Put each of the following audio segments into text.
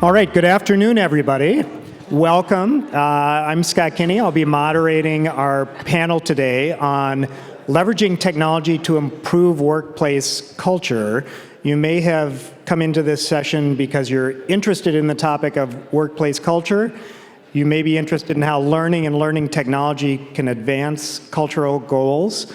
All right, good afternoon, everybody. Welcome. I'm Scott Kinney. I'll be moderating our panel today on leveraging technology to improve workplace culture. You may have come into this session because you're interested in the topic of workplace culture. You may be interested in how learning and learning technology can advance cultural goals.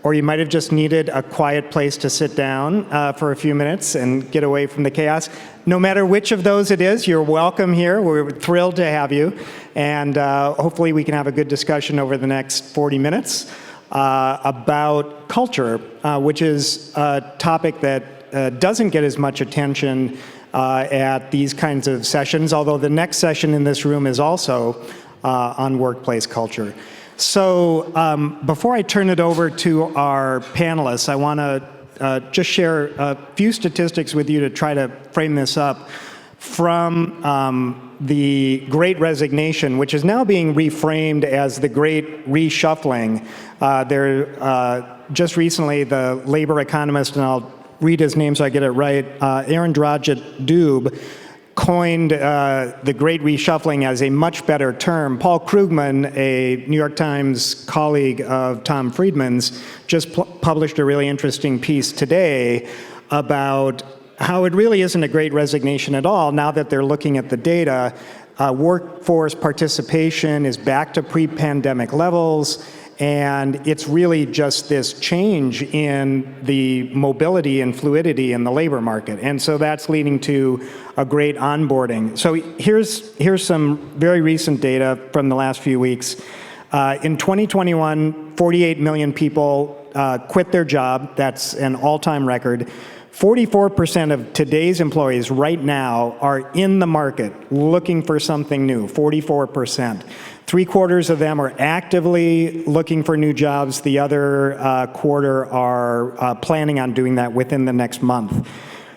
Or you might have just needed a quiet place to sit down for a few minutes and get away from the chaos. No matter which of those it is, you're welcome here. We're thrilled to have you. And hopefully we can have a good discussion over the next 40 minutes about culture, which is a topic that doesn't get as much attention at these kinds of sessions, although the next session in this room is also on workplace culture. So before I turn it over to our panelists, I want to just share a few statistics with you to try to frame this up from the Great Resignation, which is now being reframed as the Great Reshuffling. Just recently, the labor economist, and I'll read his name so I get it right, Arendrajit Dube, coined the Great Reshuffling as a much better term. Paul Krugman, a New York Times colleague of Tom Friedman's, just published a really interesting piece today about how it really isn't a Great Resignation at all. Now that they're looking at the data, workforce participation is back to pre-pandemic levels, and it's really just this change in the mobility and fluidity in the labor market. And so that's leading to a great onboarding. So here's some very recent data from the last few weeks. In 2021, 48 million people quit their job. That's an all-time record. 44% of today's employees right now are in the market looking for something new, 44%. 3/4 of them are actively looking for new jobs. The other quarter are planning on doing that within the next month.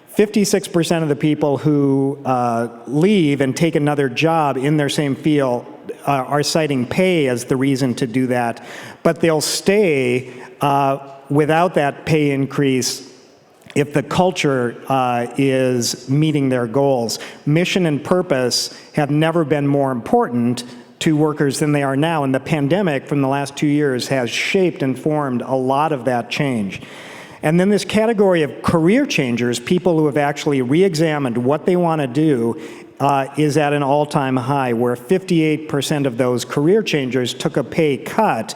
56% of the people who leave and take another job in their same field are citing pay as the reason to do that, but they'll stay without that pay increase if the culture is meeting their goals. Mission and purpose have never been more important to workers than they are now, and the pandemic from the last 2 years has shaped and formed a lot of that change. And then this category of career changers, people who have actually re-examined what they want to do, is at an all-time high, where 58% of those career changers took a pay cut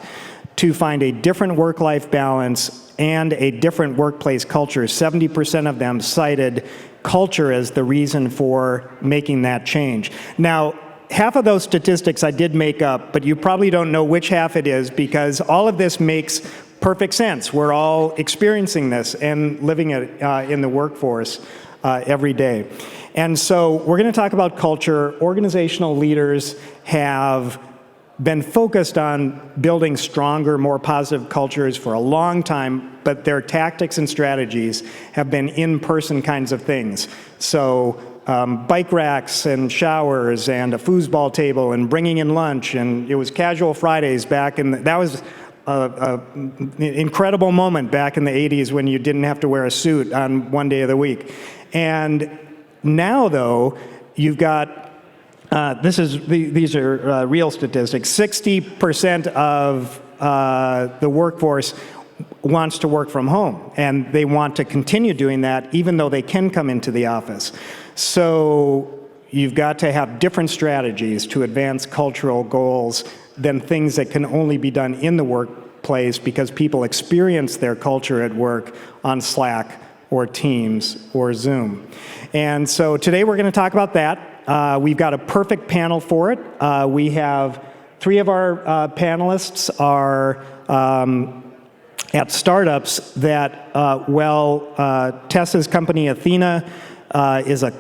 to find a different work-life balance and a different workplace culture. 70% of them cited culture as the reason for making that change. Now, half of those statistics I did make up, but you probably don't know which half it is because all of this makes perfect sense. We're all experiencing this and living it in the workforce every day. And so we're going to talk about culture. Organizational leaders have been focused on building stronger, more positive cultures for a long time, but their tactics and strategies have been in-person kinds of things. So bike racks and showers and a foosball table and bringing in lunch, and it was casual Fridays back in that was an incredible moment back in the 80s when you didn't have to wear a suit on one day of the week. And now, though, you've got these are real statistics. 60% of the workforce wants to work from home, and they want to continue doing that even though they can come into the office. So you've got to have different strategies to advance cultural goals than things that can only be done in the workplace because people experience their culture at work on Slack or Teams or Zoom. And so today we're going to talk about that. We've got a perfect panel for it. We have three of our panelists are at startups that, Tess's company, Ethena, is a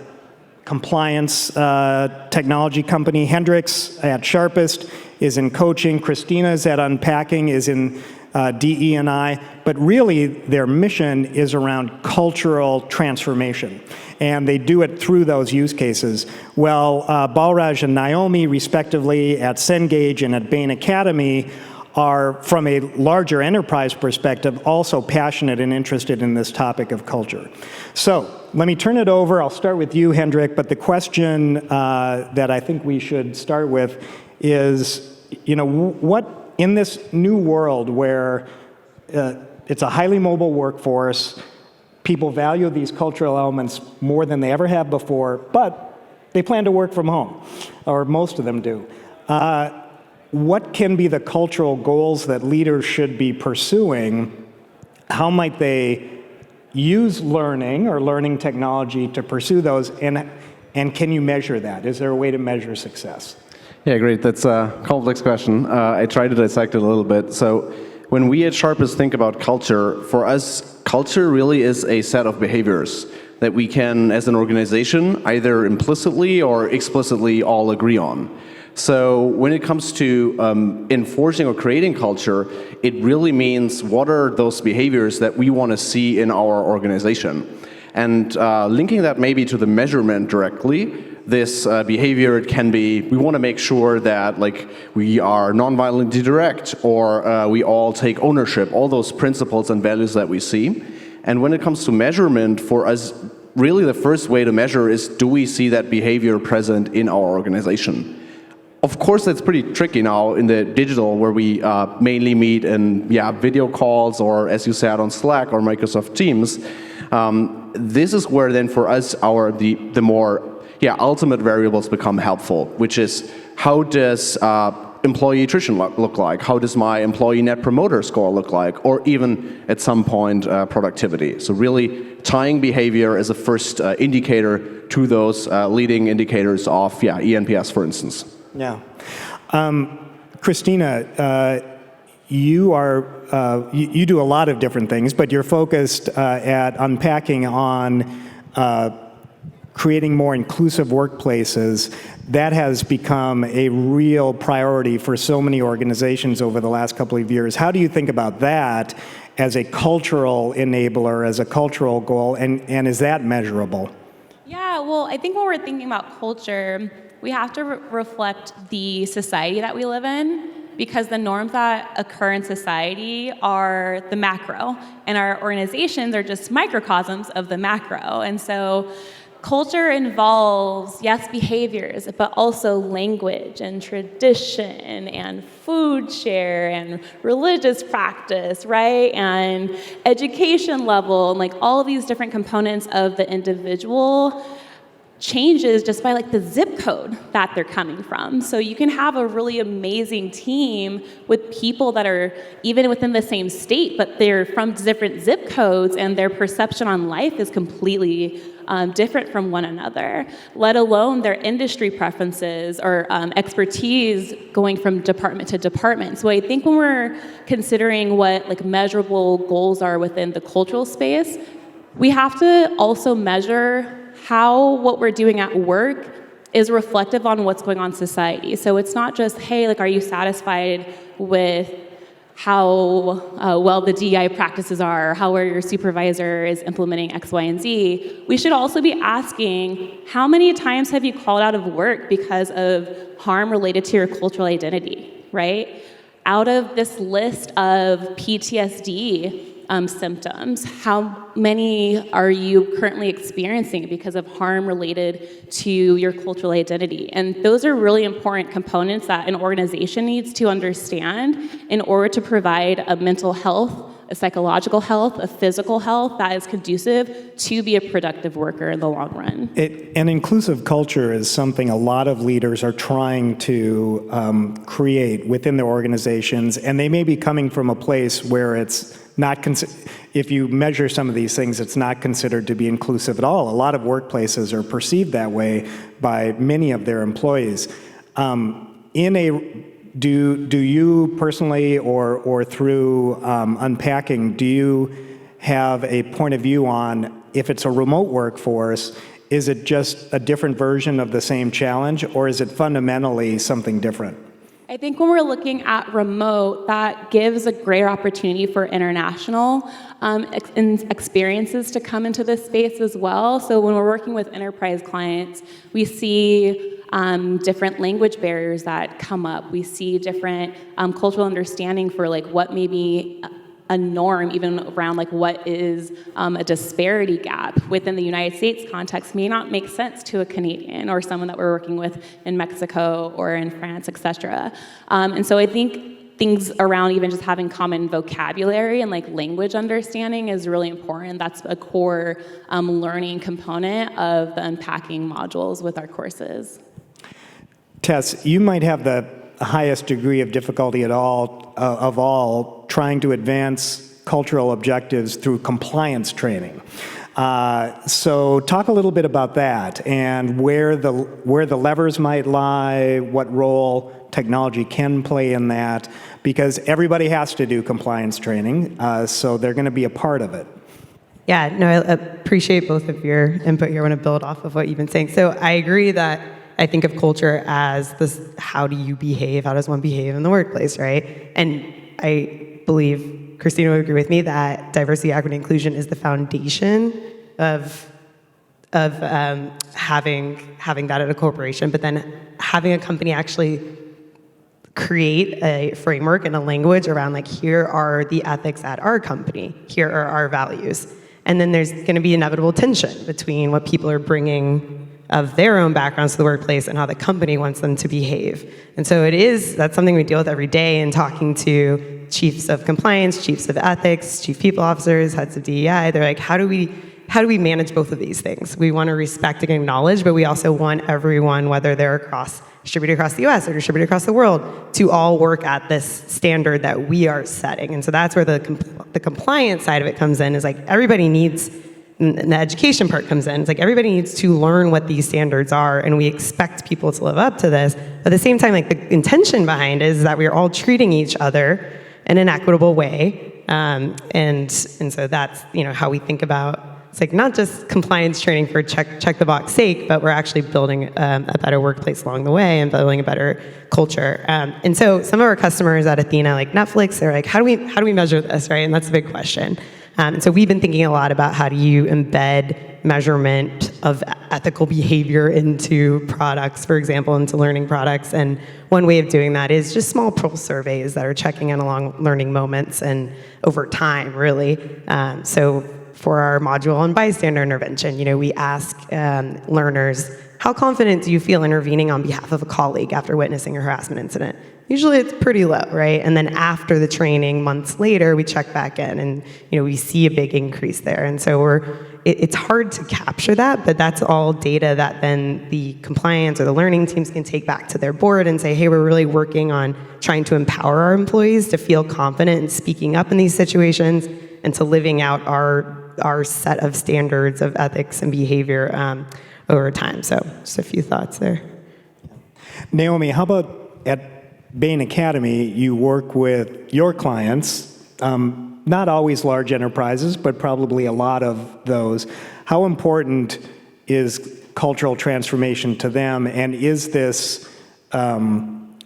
compliance technology company. Hendrik's at Sharpist is in coaching. Kristina's at Unpacking is in DE&I. But really, their mission is around cultural transformation. And they do it through those use cases. Well, Balraj and Naomi, respectively, at Cengage and at Bain Academy, are, from a larger enterprise perspective, also passionate and interested in this topic of culture. So let me turn it over. I'll start with you, Hendrik, but the question that I think we should start with is, what in this new world where it's a highly mobile workforce, people value these cultural elements more than they ever have before, but they plan to work from home, or most of them do. What can be the cultural goals that leaders should be pursuing? How might they use learning or learning technology to pursue those? And can you measure that? Is there a way to measure success? Yeah, great. That's a complex question. I tried to dissect it a little bit. So when we at Sharpist think about culture, for us, culture really is a set of behaviors that we can, as an organization, either implicitly or explicitly all agree on. So when it comes to enforcing or creating culture, it really means what are those behaviors that we want to see in our organization. And linking that maybe to the measurement directly, this behavior, it can be, we want to make sure that we are nonviolently direct, or we all take ownership, all those principles and values that we see. And when it comes to measurement, for us, really the first way to measure is, do we see that behavior present in our organization? Of course, that's pretty tricky now in the digital, where we mainly meet in video calls, or as you said, on Slack or Microsoft Teams. This is where then for us the more ultimate variables become helpful, which is, how does employee attrition look like? How does my employee net promoter score look like? Or even at some point productivity. So really tying behavior as a first indicator to those leading indicators of eNPS, for instance. Yeah. Kristina, you do a lot of different things, but you're focused at Unpacking on creating more inclusive workplaces. That has become a real priority for so many organizations over the last couple of years. How do you think about that as a cultural enabler, as a cultural goal, and is that measurable? Yeah, well, I think when we're thinking about culture, we have to reflect the society that we live in, because the norms that occur in society are the macro, and our organizations are just microcosms of the macro. And so culture involves, yes, behaviors, but also language and tradition and food share and religious practice, right? And education level, and all of these different components of the individual changes just by the zip code that they're coming from. So you can have a really amazing team with people that are even within the same state, but they're from different zip codes, and their perception on life is completely different from one another, let alone their industry preferences or expertise going from department to department. So I think when we're considering what measurable goals are within the cultural space, we have to also measure how what we're doing at work is reflective on what's going on in society. So it's not just, hey, are you satisfied with how well the DEI practices are, or how well your supervisor is implementing X, Y, and Z. We should also be asking, how many times have you called out of work because of harm related to your cultural identity, right? Out of this list of PTSD symptoms, how many are you currently experiencing because of harm related to your cultural identity? And those are really important components that an organization needs to understand in order to provide a mental health, a psychological health, a physical health that is conducive to be a productive worker in the long run. An inclusive culture is something a lot of leaders are trying to create within their organizations, and they may be coming from a place where it's not, if you measure some of these things, it's not considered to be inclusive at all. A lot of workplaces are perceived that way by many of their employees. Do you personally or through Unpacking, do you have a point of view on, if it's a remote workforce, is it just a different version of the same challenge, or is it fundamentally something different? I think when we're looking at remote, that gives a greater opportunity for international experiences to come into this space as well. So when we're working with enterprise clients, we see different language barriers that come up. We see different cultural understanding for like what may be a norm, even around like what is a disparity gap within the United States context may not make sense to a Canadian or someone that we're working with in Mexico or in France, et cetera. And so I think things around even just having common vocabulary and like language understanding is really important. That's a core learning component of the unpacking modules with our courses. Tess, you might have the highest degree of difficulty of all trying to advance cultural objectives through compliance training. So talk a little bit about that and where the levers might lie, what role technology can play in that, because everybody has to do compliance training, so they're going to be a part of it. Yeah, no, I appreciate both of your input here. I want to build off of what you've been saying. So I agree that I think of culture as this, how do you behave? How does one behave in the workplace, right? And I believe Kristina would agree with me that diversity, equity, inclusion is the foundation of having that at a corporation, but then having a company actually create a framework and a language around like, here are the ethics at our company, here are our values. And then there's going to be inevitable tension between what people are bringing of their own backgrounds to the workplace and how the company wants them to behave. And so that's something we deal with every day in talking to chiefs of compliance, chiefs of ethics, chief people officers, heads of DEI. They're like, how do we manage both of these things? We want to respect and acknowledge, but we also want everyone, whether they're distributed across the US or distributed across the world, to all work at this standard that we are setting. And so that's where the compliance side of it comes in, is like everybody needs, and the education part comes in. It's like everybody needs to learn what these standards are, and we expect people to live up to this. But at the same time, like the intention behind it is that we're all treating each other in an equitable way. And so that's, how we think about, it's like not just compliance training for check the box sake, but we're actually building a better workplace along the way and building a better culture. And so some of our customers at Ethena, like Netflix, they're like, how do we measure this, right? And that's a big question. And so we've been thinking a lot about how do you embed measurement of ethical behavior into products, for example, into learning products. And one way of doing that is just small pulse surveys that are checking in along learning moments and over time, really. So for our module on bystander intervention, we ask learners, how confident do you feel intervening on behalf of a colleague after witnessing a harassment incident? Usually it's pretty low, right? And then after the training, months later, we check back in and we see a big increase there. And so it's hard to capture that, but that's all data that then the compliance or the learning teams can take back to their board and say, hey, we're really working on trying to empower our employees to feel confident in speaking up in these situations and to living out our set of standards of ethics and behavior over time. So just a few thoughts there. Naomi, how about at Bain Academy, you work with your clients, not always large enterprises, but probably a lot of those. How important is cultural transformation to them, and is this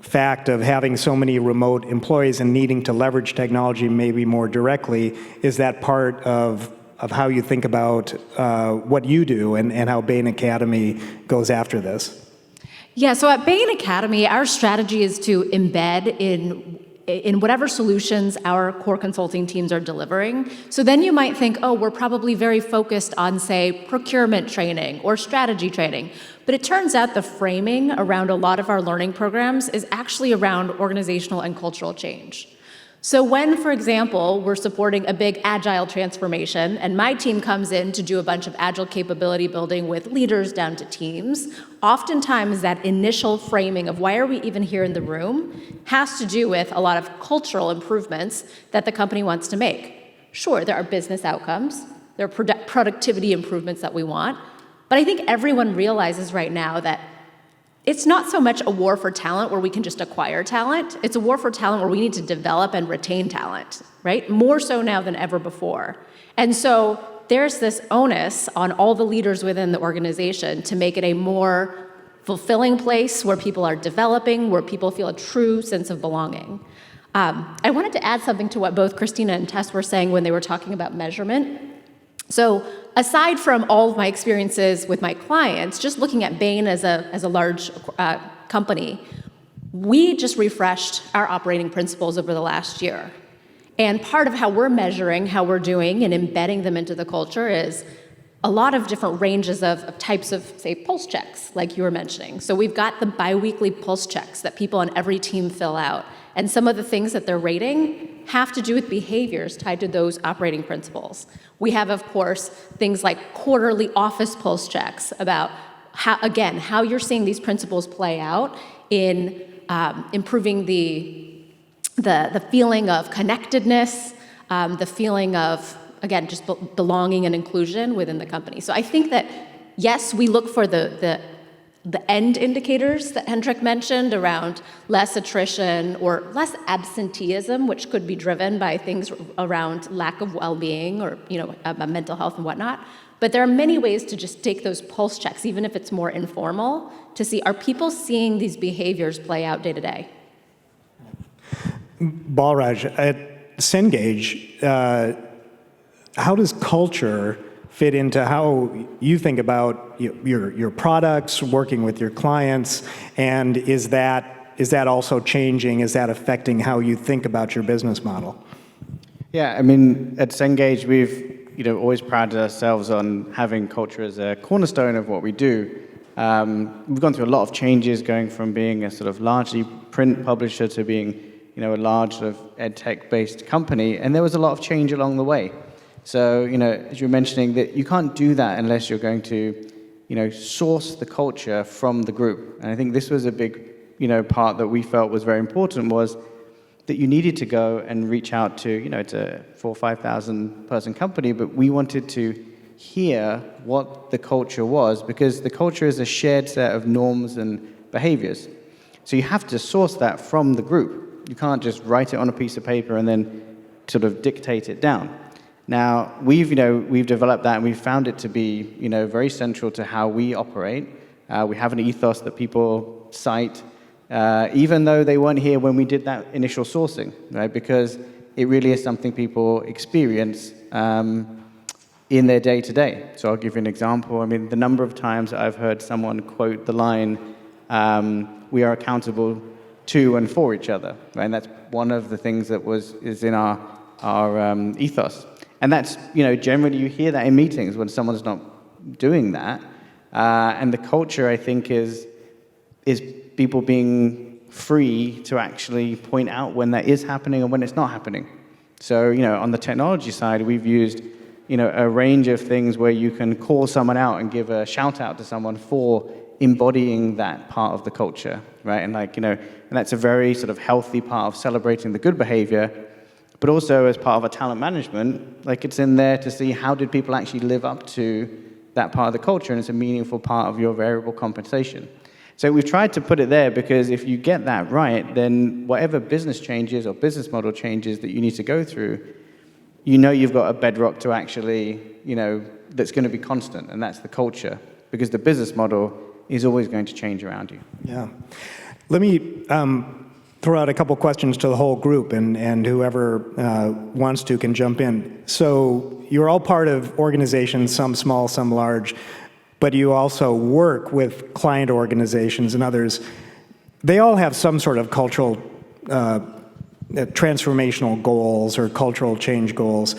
fact of having so many remote employees and needing to leverage technology maybe more directly, is that part of how you think about what you do and how Bain Academy goes after this? Yeah, so at Bain Academy, our strategy is to embed in whatever solutions our core consulting teams are delivering. So then you might think, oh, we're probably very focused on, say, procurement training or strategy training. But it turns out the framing around a lot of our learning programs is actually around organizational and cultural change. So when, for example, we're supporting a big agile transformation and my team comes in to do a bunch of agile capability building with leaders down to teams, oftentimes that initial framing of why are we even here in the room has to do with a lot of cultural improvements that the company wants to make. Sure, there are business outcomes, there are productivity improvements that we want, but I think everyone realizes right now that it's not so much a war for talent where we can just acquire talent. It's a war for talent where we need to develop and retain talent, right? More so now than ever before. And so there's this onus on all the leaders within the organization to make it a more fulfilling place where people are developing, where people feel a true sense of belonging. I wanted to add something to what both Kristina and Tess were saying when they were talking about measurement. So aside from all of my experiences with my clients, just looking at Bain as a large company, we just refreshed our operating principles over the last year. And part of how we're measuring how we're doing and embedding them into the culture is a lot of different ranges of types of, say, pulse checks, like you were mentioning. So we've got the biweekly pulse checks that people on every team fill out. And some of the things that they're rating have to do with behaviors tied to those operating principles. We have, of course, things like quarterly office pulse checks about how you're seeing these principles play out in improving the feeling of connectedness, the feeling of, again, just belonging and inclusion within the company. So I think that, yes, we look for the end indicators that Hendrik mentioned around less attrition or less absenteeism, which could be driven by things around lack of well-being or mental health and whatnot. But there are many ways to just take those pulse checks, even if it's more informal, to see, are people seeing these behaviors play out day to day? Balraj, at Cengage, how does culture fit into how you think about your products, working with your clients, and is that also changing? Is that affecting how you think about your business model? Yeah, I mean, at Cengage, we've always prided ourselves on having culture as a cornerstone of what we do. We've gone through a lot of changes, going from being a sort of largely print publisher to being a large sort of ed tech-based company, and there was a lot of change along the way. So, as you were mentioning, that you can't do that unless you're going to, source the culture from the group. And I think this was a big, part that we felt was very important, was that you needed to go and reach out to, it's a 4,000 or 5,000 person company, but we wanted to hear what the culture was, because the culture is a shared set of norms and behaviors. So you have to source that from the group. You can't just write it on a piece of paper and then sort of dictate it down. Now, we've developed that, and we've found it to be, very central to how we operate. We have an ethos that people cite, even though they weren't here when we did that initial sourcing, right? Because it really is something people experience in their day-to-day. So I'll give you an example. I mean, the number of times I've heard someone quote the line, "We are accountable to and for each other," right? And that's one of the things that is in our ethos. And that's, generally you hear that in meetings when someone's not doing that. And the culture, I think, is people being free to actually point out when that is happening and when it's not happening. So, on the technology side, we've used, a range of things where you can call someone out and give a shout out to someone for embodying that part of the culture, right? And and that's a very sort of healthy part of celebrating the good behavior. But also as part of a talent management, it's in there to see how did people actually live up to that part of the culture, and it's a meaningful part of your variable compensation. So we've tried to put it there because if you get that right, then whatever business changes or business model changes that you need to go through, you've got a bedrock to actually, that's going to be constant, and that's the culture, because the business model is always going to change around you. Yeah. Let me throw out a couple questions to the whole group, and whoever wants to can jump in. So you're all part of organizations, some small, some large, but you also work with client organizations and others. They all have some sort of cultural transformational goals or cultural change goals.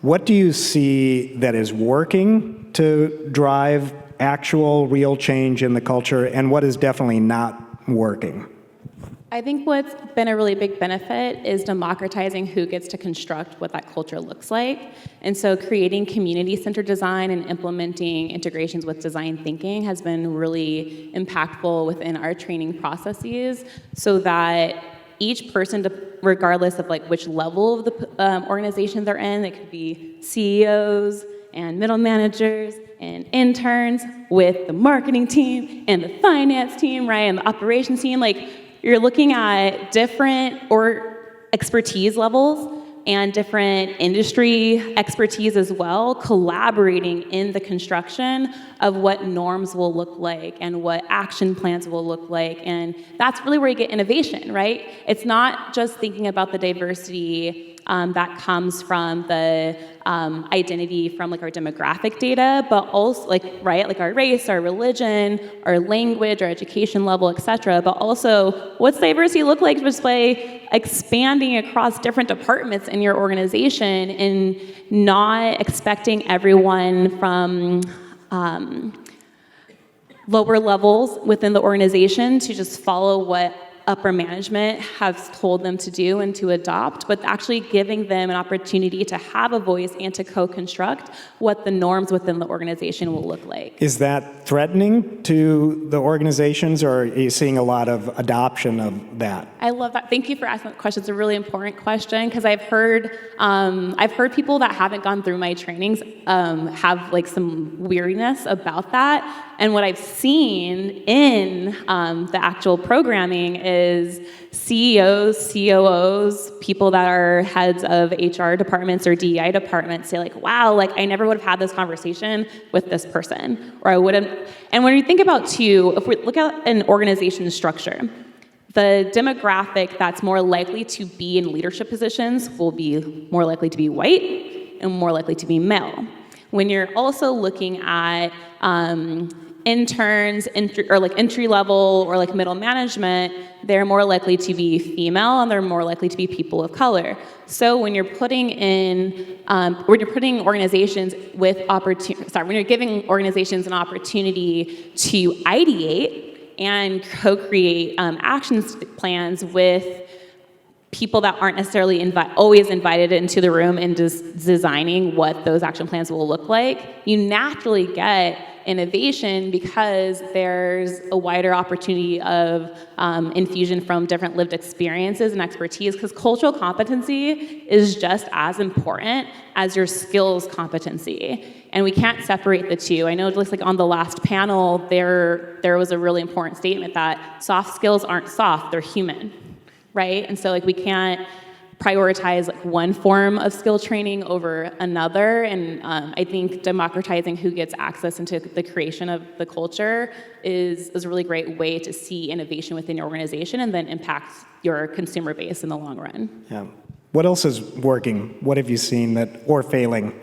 What do you see that is working to drive actual, real change in the culture, and what is definitely not working? I think what's been a really big benefit is democratizing who gets to construct what that culture looks like. And so creating community-centered design and implementing integrations with design thinking has been really impactful within our training processes, so that each person, regardless of which level of the organization they're in, it could be CEOs and middle managers and interns with the marketing team and the finance team, right, and the operations team, you're looking at different expertise levels and different industry expertise as well, collaborating in the construction of what norms will look like and what action plans will look like. And that's really where you get innovation, right? It's not just thinking about the diversity that comes from the identity from like our demographic data, but also like our race, our religion, our language, our education level, etc. But also, what's diversity look like just by expanding across different departments in your organization and not expecting everyone from lower levels within the organization to just follow what upper management has told them to do and to adopt, but actually giving them an opportunity to have a voice and to co-construct what the norms within the organization will look like. Is that threatening to the organizations, or are you seeing a lot of adoption of that? I love that. Thank you for asking that question. It's a really important question because I've heard people that haven't gone through my trainings have like some weariness about that. And what I've seen in the actual programming is CEOs, COOs, people that are heads of HR departments or DEI departments say like, wow, like I never would have had this conversation with this person, or I wouldn't. And when you think about too, if we look at an organization structure, the demographic that's more likely to be in leadership positions will be more likely to be white and more likely to be male. When you're also looking at interns, entry level or like middle management, they're more likely to be female and they're more likely to be people of color. So when you're putting organizations with when you're giving organizations an opportunity to ideate and co-create action plans with people that aren't necessarily always invited into the room and designing what those action plans will look like, you naturally get innovation because there's a wider opportunity of infusion from different lived experiences and expertise, because cultural competency is just as important as your skills competency. And we can't separate the two. I know just like on the last panel, there was a really important statement that soft skills aren't soft, they're human, right? And so like we can't prioritize like one form of skill training over another, and I think democratizing who gets access into the creation of the culture is a really great way to see innovation within your organization and then impact your consumer base in the long run. Yeah. What else is working? What have you seen that, or failing?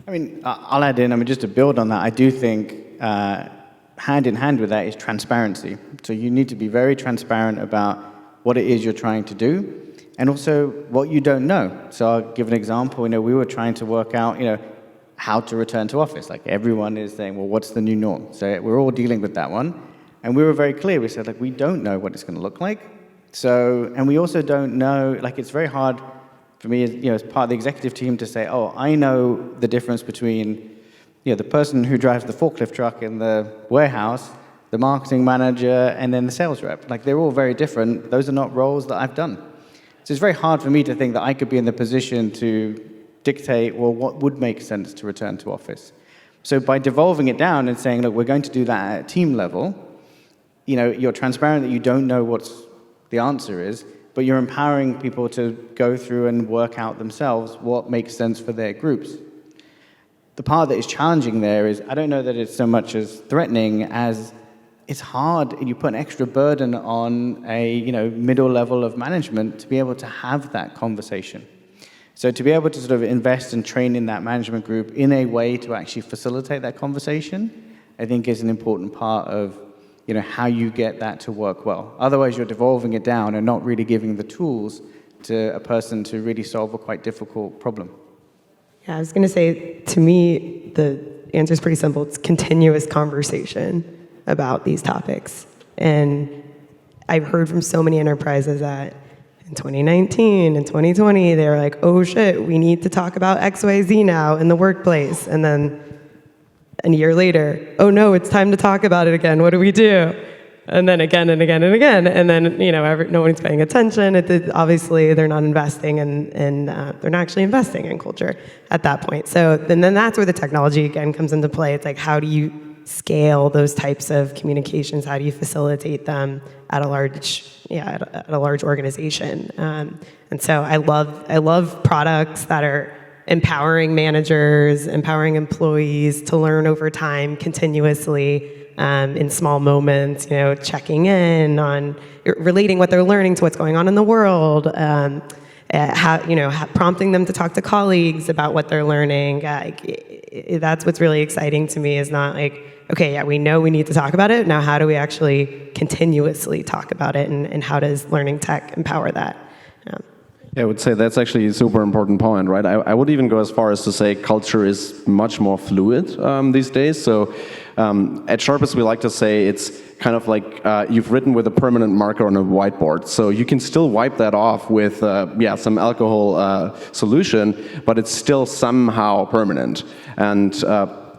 I mean, I'll add in, just to build on that, I do think hand in hand with that is transparency. So you need to be very transparent about what it is you're trying to do, and also what you don't know. So I'll give an example. We were trying to work out, how to return to office. Like everyone is saying, well, what's the new norm? So we're all dealing with that one. And we were very clear. We said, like, we don't know what it's going to look like. So, and we also don't know, like, it's very hard for me, as part of the executive team to say, oh, I know the difference between, the person who drives the forklift truck in the warehouse, the marketing manager, and then the sales rep. Like, they're all very different. Those are not roles that I've done. So it's very hard for me to think that I could be in the position to dictate, well, what would make sense to return to office. So by devolving it down and saying, look, we're going to do that at a team level, you're transparent that you don't know what the answer is, but you're empowering people to go through and work out themselves what makes sense for their groups. The part that is challenging there is, I don't know that it's so much as threatening as it's hard, and you put an extra burden on a middle level of management to be able to have that conversation. So to be able to sort of invest and train in that management group in a way to actually facilitate that conversation, I think is an important part of how you get that to work well. Otherwise, you're devolving it down and not really giving the tools to a person to really solve a quite difficult problem. Yeah, I was going to say, to me, the answer is pretty simple. It's continuous conversation about these topics. And I've heard from so many enterprises that in 2019 and 2020, they were like, oh shit, we need to talk about XYZ now in the workplace. And then a year later, oh no, it's time to talk about it again. What do we do? And then again and again and again. And then, no one's paying attention. Obviously, they're not investing and they're not actually investing in culture at that point. So then that's where the technology again comes into play. It's like, how do you scale those types of communications? How do you facilitate them at a large organization? And so I love products that are empowering managers, empowering employees to learn over time continuously, in small moments, checking in on relating what they're learning to what's going on in the world. prompting them to talk to colleagues about what they're learning. That's what's really exciting to me, is not like, okay, yeah, we know we need to talk about it. Now, how do we actually continuously talk about it, and how does learning tech empower that? Yeah, I would say that's actually a super important point, right? I would even go as far as to say culture is much more fluid these days. So at Sharpist, we like to say it's kind of like you've written with a permanent marker on a whiteboard. So you can still wipe that off with some alcohol solution, but it's still somehow permanent. And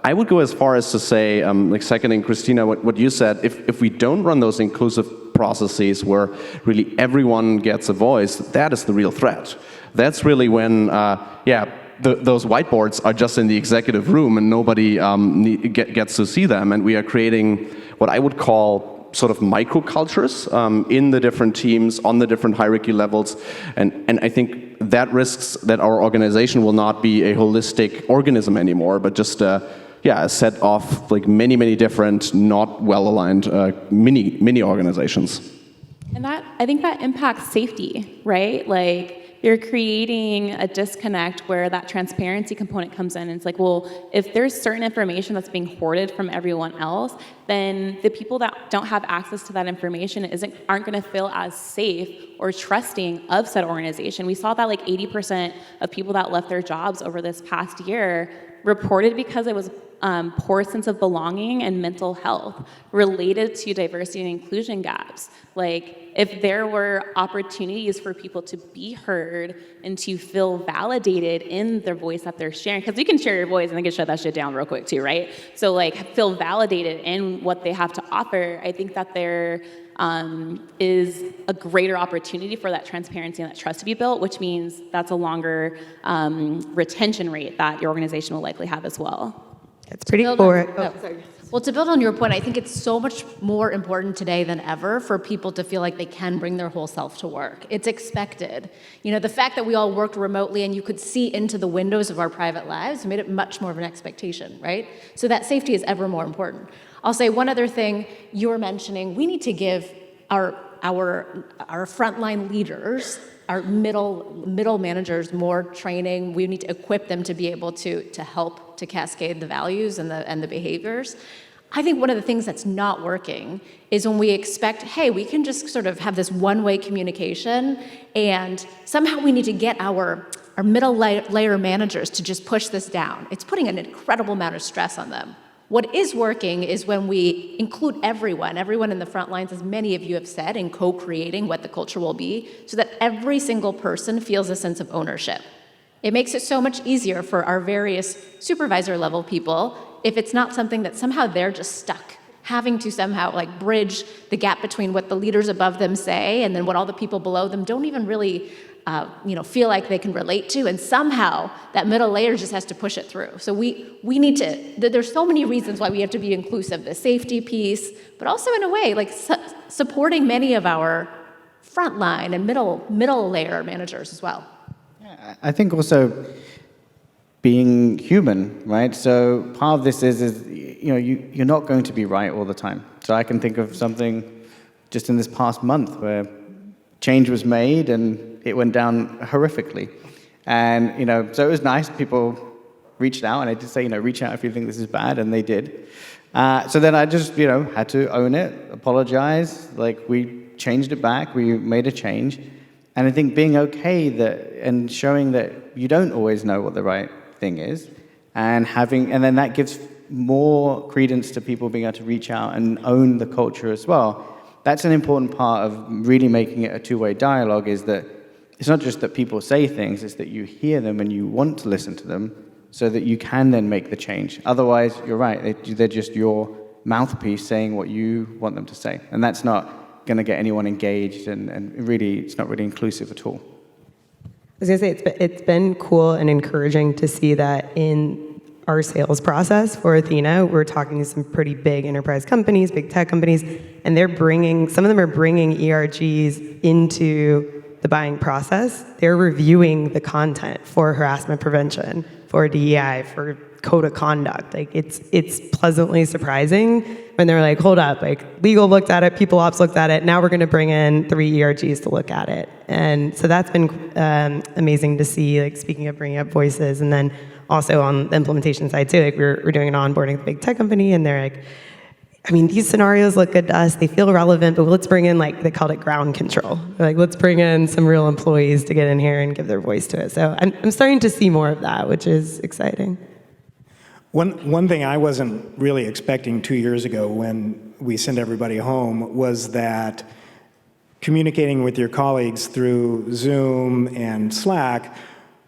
I would go as far as to say, like seconding Kristina, what you said, if we don't run those inclusive processes where really everyone gets a voice, that is the real threat. That's really when, those whiteboards are just in the executive room and nobody gets to see them, and we are creating what I would call sort of microcultures in the different teams, on the different hierarchy levels, and I think that risks that our organization will not be a holistic organism anymore, but just a set of like many different, not well-aligned mini organizations. And I think that impacts safety, right? Like, you're creating a disconnect where that transparency component comes in. And it's like, well, if there's certain information that's being hoarded from everyone else, then the people that don't have access to that information aren't going to feel as safe or trusting of said organization. We saw that like 80% of people that left their jobs over this past year reported because it was poor sense of belonging and mental health related to diversity and inclusion gaps. Like, if there were opportunities for people to be heard and to feel validated in their voice that they're sharing, because you can share your voice and then can shut that shit down real quick too, right? So like, feel validated in what they have to offer. I think that there is a greater opportunity for that transparency and that trust to be built, which means that's a longer retention rate that your organization will likely have as well. It's pretty cool. Well, to build on your point, I think it's so much more important today than ever for people to feel like they can bring their whole self to work. It's expected. You know, the fact that we all worked remotely and you could see into the windows of our private lives made it much more of an expectation, right? So that safety is ever more important. I'll say one other thing you were mentioning. We need to give our frontline leaders, our middle managers, more training. We need to equip them to be able to help to cascade the values and the behaviors. I think one of the things that's not working is when we expect, hey, we can just sort of have this one-way communication, and somehow we need to get our middle layer managers to just push this down. It's putting an incredible amount of stress on them. What is working is when we include everyone in the front lines, as many of you have said, in co-creating what the culture will be, so that every single person feels a sense of ownership. It makes it so much easier for our various supervisor level people if it's not something that somehow they're just stuck, having to somehow like bridge the gap between what the leaders above them say and then what all the people below them don't even really feel like they can relate to, and somehow that middle layer just has to push it through. So we need to, there's so many reasons why we have to be inclusive, the safety piece, but also in a way, like supporting many of our frontline and middle layer managers as well. Yeah, I think also being human, right? So part of this is you're not going to be right all the time. So I can think of something just in this past month where change was made and it went down horrifically. And, so it was nice. People reached out, and I did say, reach out if you think this is bad, and they did. So then I just, had to own it, apologize. Like, we changed it back. We made a change. And I think being okay and showing that you don't always know what the right thing is, and then that gives more credence to people being able to reach out and own the culture as well. That's an important part of really making it a two-way dialogue, is that it's not just that people say things, it's that you hear them and you want to listen to them so that you can then make the change. Otherwise, you're right, they're just your mouthpiece saying what you want them to say. And that's not going to get anyone engaged, and really, it's not really inclusive at all. I was going to say, it's been cool and encouraging to see that in our sales process for Ethena. We're talking to some pretty big enterprise companies, big tech companies, and some of them are bringing ERGs into the buying process. They're reviewing the content for harassment prevention for DEI, for code of conduct. Like it's pleasantly surprising when they're like, hold up, like legal looked at it, people ops looked at it, now we're going to bring in 3 ERGs to look at it. And so that's been amazing to see, like speaking of bringing up voices. And then also on the implementation side too, like we're doing an onboarding with a big tech company, and they're like, I mean, these scenarios look good to us, they feel relevant, but let's bring in, like, they called it ground control. Like, let's bring in some real employees to get in here and give their voice to it. So I'm starting to see more of that, which is exciting. One thing I wasn't really expecting 2 years ago when we sent everybody home was that communicating with your colleagues through Zoom and Slack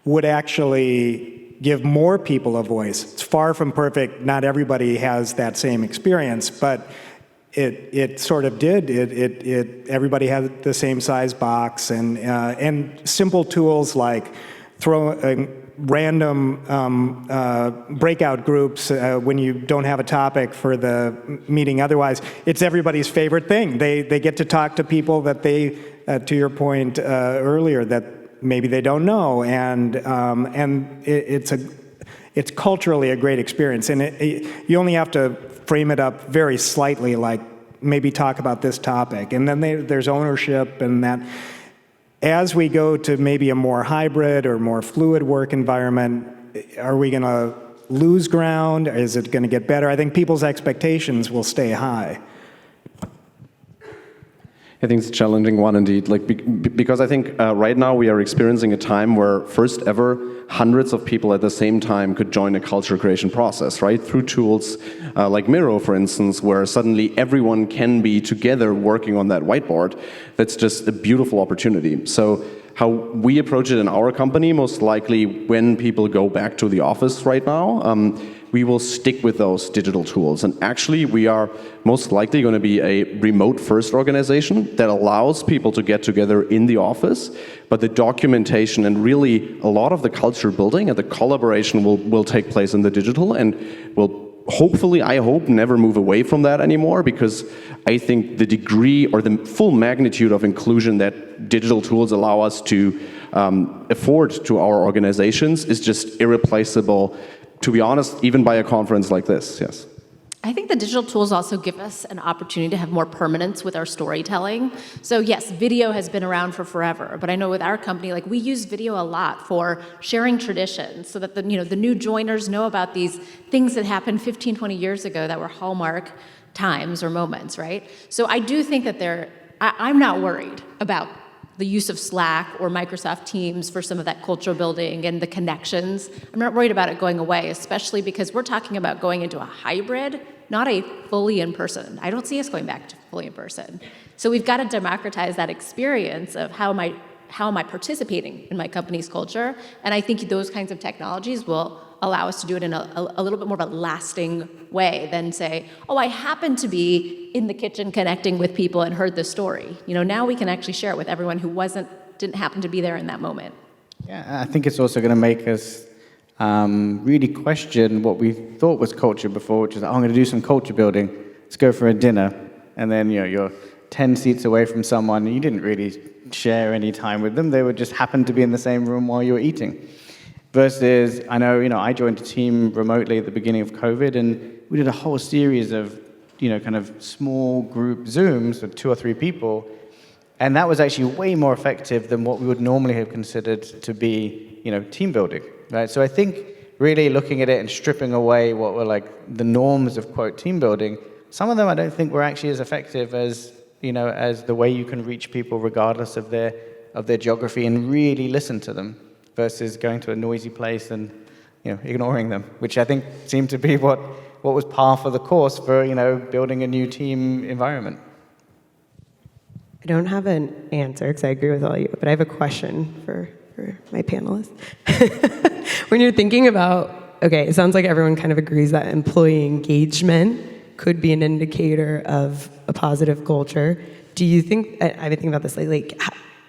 would actually give more people a voice. It's far from perfect. Not everybody has that same experience, but it sort of did. Everybody had the same size box, and simple tools like random breakout groups when you don't have a topic for the meeting otherwise. It's everybody's favorite thing. They get to talk to people that they, to your point earlier, that maybe they don't know, and it's culturally a great experience, and you only have to frame it up very slightly, like maybe talk about this topic, and then there's ownership, and that as we go to maybe a more hybrid or more fluid work environment, are we going to lose ground? Is it going to get better? I think people's expectations will stay high. I think it's a challenging one indeed, because I think right now we are experiencing a time where first ever hundreds of people at the same time could join a culture creation process, right? Through tools like Miro, for instance, where suddenly everyone can be together working on that whiteboard. That's just a beautiful opportunity. So how we approach it in our company, most likely when people go back to the office right now, we will stick with those digital tools. And actually, we are most likely going to be a remote-first organization that allows people to get together in the office, but the documentation and really a lot of the culture building and the collaboration will take place in the digital, and will hopefully, I hope, never move away from that anymore, because I think the degree or the full magnitude of inclusion that digital tools allow us to afford to our organizations is just irreplaceable, to be honest, even by a conference like this, yes. I think the digital tools also give us an opportunity to have more permanence with our storytelling. So yes, video has been around for forever, but I know with our company, like we use video a lot for sharing traditions so that the new joiners know about these things that happened 15, 20 years ago that were hallmark times or moments, right? So I do think that I'm not worried about the use of Slack or Microsoft Teams for some of that culture building and the connections. I'm not worried about it going away, especially because we're talking about going into a hybrid, not a fully in-person. I don't see us going back to fully in-person. So we've got to democratize that experience of how am I participating in my company's culture, and I think those kinds of technologies will allow us to do it in a little bit more of a lasting way than say, oh, I happened to be in the kitchen connecting with people and heard the story. Now we can actually share it with everyone who didn't happen to be there in that moment. Yeah, I think it's also going to make us really question what we thought was culture before, which is, I'm going to do some culture building. Let's go for a dinner. And then you're 10 seats away from someone, and you didn't really share any time with them. They would just happen to be in the same room while you were eating. Versus, I know, I joined a team remotely at the beginning of COVID, and we did a whole series of, kind of small group Zooms with 2 or 3 people, and that was actually way more effective than what we would normally have considered to be, team building, right? So I think really looking at it and stripping away what were like the norms of, quote, team building, some of them I don't think were actually as effective as, as the way you can reach people regardless of their geography and really listen to them, versus going to a noisy place and ignoring them, which I think seemed to be what was par for the course for building a new team environment. I don't have an answer because I agree with all you, but I have a question for my panelists. When you're thinking about, okay, it sounds like everyone kind of agrees that employee engagement could be an indicator of a positive culture. Do you think, I've been thinking about this lately,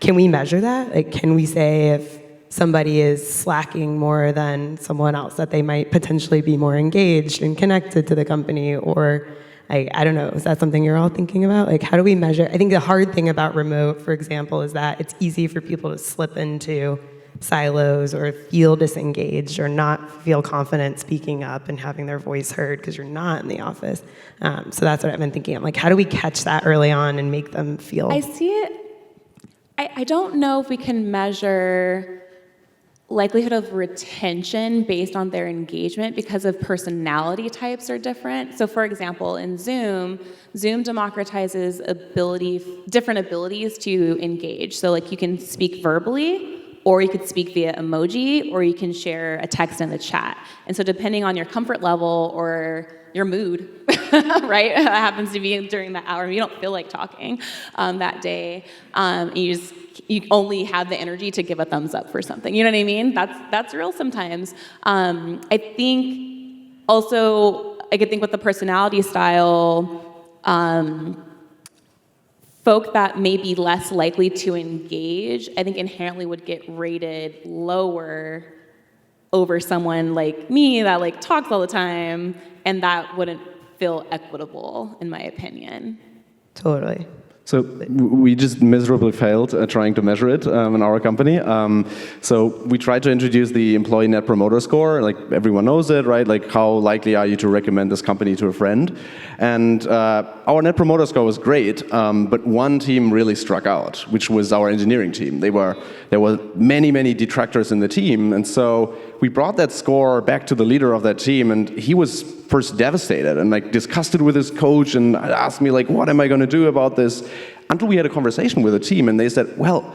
can we measure that? Like, can we say if somebody is slacking more than someone else, that they might potentially be more engaged and connected to the company? Or, I don't know, is that something you're all thinking about? Like, how do we measure? I think the hard thing about remote, for example, is that it's easy for people to slip into silos or feel disengaged or not feel confident speaking up and having their voice heard because you're not in the office. So that's what I've been thinking. I'm like, how do we catch that early on and make them feel? I see it. I don't know if we can measure likelihood of retention based on their engagement because of personality types are different. So for example, in Zoom democratizes different abilities to engage. So like you can speak verbally, or you could speak via emoji, or you can share a text in the chat. And so depending on your comfort level or your mood, right? It happens to be during that hour, you don't feel like talking that day, you only have the energy to give a thumbs up for something. You know what I mean? That's real sometimes. I think also, I could think with the personality style, folk that may be less likely to engage, I think inherently would get rated lower over someone like me that like talks all the time, and that wouldn't feel equitable, in my opinion. Totally. So we just miserably failed at trying to measure it in our company. So we tried to introduce the employee net promoter score. Like everyone knows it, right? Like how likely are you to recommend this company to a friend? And our net promoter score was great, but one team really struck out, which was our engineering team. There were many detractors in the team, and so we brought that score back to the leader of that team, and he was first devastated and like disgusted with his coach and asked me like, what am I going to do about this? Until we had a conversation with the team, and they said, well,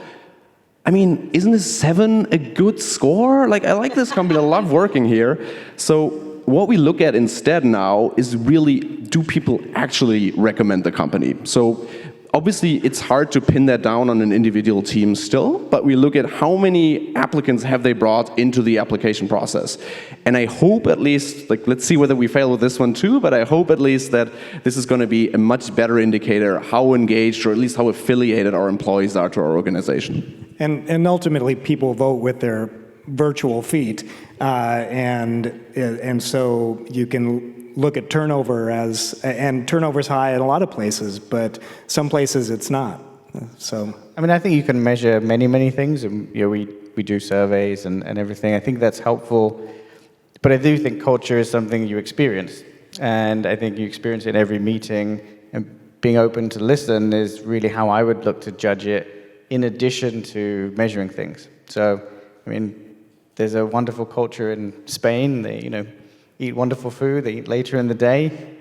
I mean, isn't this 7 a good score? Like, I like this company, I love working here. So what we look at instead now is really, do people actually recommend the company? So obviously, it's hard to pin that down on an individual team still, but we look at how many applicants have they brought into the application process. And I hope at least, like, let's see whether we fail with this one too, but I hope at least that this is going to be a much better indicator how engaged or at least how affiliated our employees are to our organization. And ultimately, people vote with their virtual feet, and so you can look at turnover and turnover's high in a lot of places, but some places it's not. So I mean, I think you can measure many things, and we do surveys and everything. I think that's helpful, but I do think culture is something you experience, and I think you experience it in every meeting. And being open to listen is really how I would look to judge it, in addition to measuring things. So, I mean, there's a wonderful culture in Spain. They, eat wonderful food. They eat later in the day.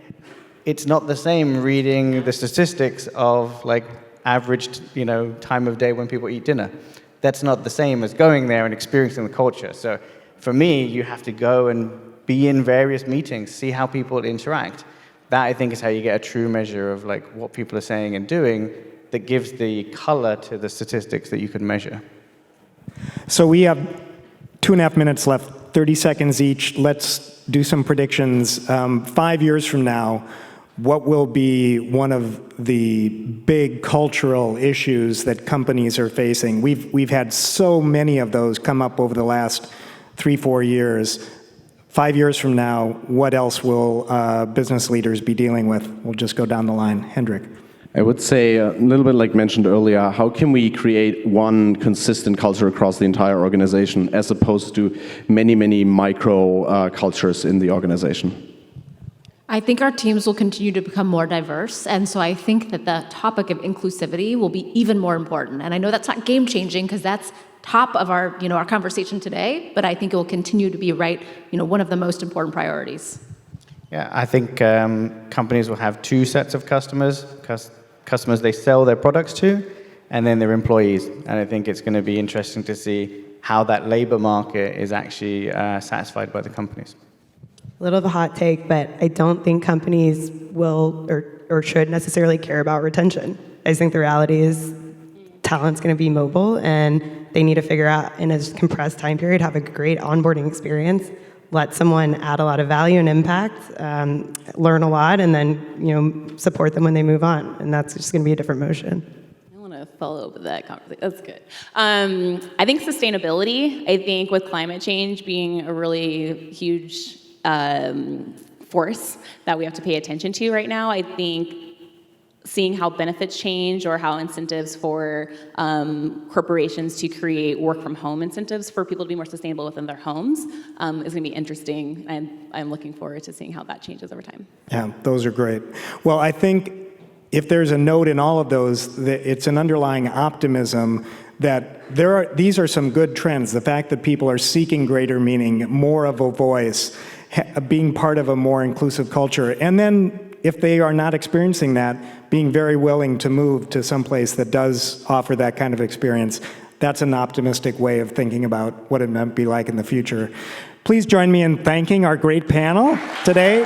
It's not the same reading the statistics of like average, time of day when people eat dinner. That's not the same as going there and experiencing the culture. So, for me, you have to go and be in various meetings, see how people interact. That, I think, is how you get a true measure of like what people are saying and doing, that gives the color to the statistics that you can measure. So we have 2.5 minutes left, 30 seconds each. Let's do some predictions. 5 years from now, what will be one of the big cultural issues that companies are facing? We've had so many of those come up over the last 3-4 years. 5 years from now, what else will business leaders be dealing with? We'll just go down the line. Hendrik. I would say, a little bit like mentioned earlier, how can we create one consistent culture across the entire organization as opposed to many micro cultures in the organization? I think our teams will continue to become more diverse, and so I think that the topic of inclusivity will be even more important. And I know that's not game-changing because that's top of our, our conversation today, but I think it will continue to be one of the most important priorities. Yeah, I think companies will have 2 sets of customers they sell their products to, and then their employees. And I think it's going to be interesting to see how that labor market is actually satisfied by the companies. A little of a hot take, but I don't think companies will or should necessarily care about retention. I just think the reality is talent's going to be mobile, and they need to figure out in a compressed time period, have a great onboarding experience, let someone add a lot of value and impact, learn a lot, and then support them when they move on. And that's just going to be a different motion. I want to follow up with that conversation. That's good. I think sustainability. I think with climate change being a really huge force that we have to pay attention to right now, I think seeing how benefits change or how incentives for corporations to create work from home incentives for people to be more sustainable within their homes is going to be interesting, and I'm looking forward to seeing how that changes over time. Yeah, those are great. Well, I think if there's a note in all of those, that it's an underlying optimism that these are some good trends. The fact that people are seeking greater meaning, more of a voice, being part of a more inclusive culture, and then if they are not experiencing that, being very willing to move to some place that does offer that kind of experience. That's an optimistic way of thinking about what it might be like in the future. Please join me in thanking our great panel today.